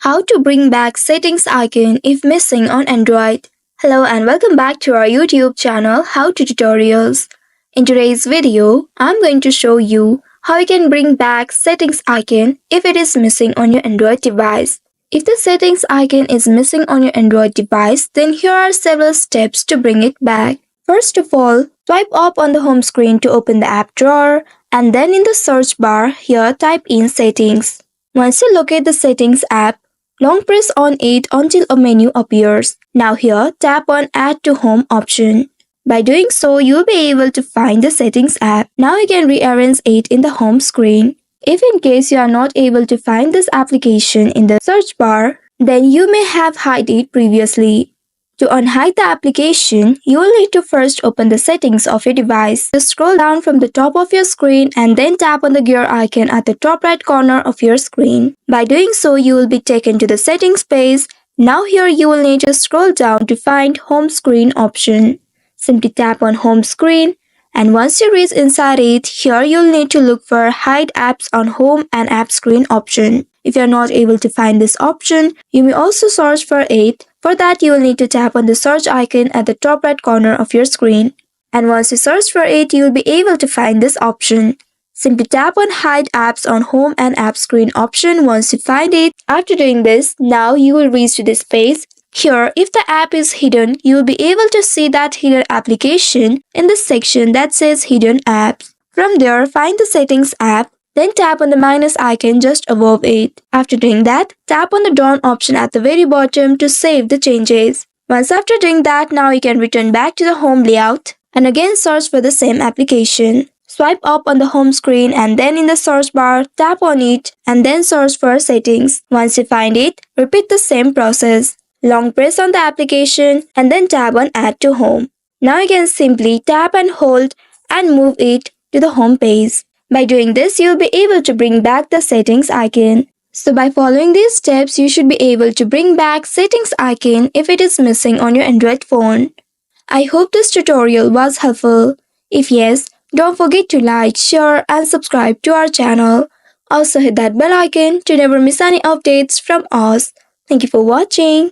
How to bring back settings icon if missing on Android. Hello and welcome back to our YouTube channel How to Tutorials. In today's video, I'm going to show you how you can bring back settings icon if it is missing on your Android device. If the settings icon is missing on your Android device, then here are several steps to bring it back. First of all, swipe up on the home screen to open the app drawer, and then in the search bar here type in settings. Once you locate the settings app, long press on it until a menu appears. Now here tap on add to home option. By doing so, you'll be able to find the settings app. Now you can rearrange it in the home screen. If in case you are not able to find this application in the search bar, then you may have hid it previously. To unhide the application, you will need to first open the settings of your device. Just scroll down from the top of your screen and then tap on the gear icon at the top right corner of your screen. By doing so, you will be taken to the settings page. Now here you will need to scroll down to find home screen option. Simply tap on home screen, and once you reach inside it, here you'll need to look for hide apps on home and app screen option. If you are not able to find this option, you may also search for it. For that, you will need to tap on the search icon at the top right corner of your screen. And once you search for it, you will be able to find this option. Simply tap on hide apps on home and app screen option once you find it. After doing this, now you will reach to this page. Here, if the app is hidden, you will be able to see that hidden application in the section that says hidden apps. From there, find the settings app. Then tap on the minus icon just above it. After doing that, tap on the done option at the very bottom to save the changes. Once after doing that, now you can return back to the home layout and again search for the same application. Swipe up on the home screen and then in the search bar, tap on it and then search for settings. Once you find it, repeat the same process. Long press on the application and then tap on add to home. Now you can simply tap and hold and move it to the home page. By doing this, you'll be able to bring back the settings icon. So by following these steps, you should be able to bring back settings icon if it is missing on your Android phone. I hope this tutorial was helpful. If yes, don't forget to like, share and subscribe to our channel. Also hit that bell icon to never miss any updates from us. Thank you for watching.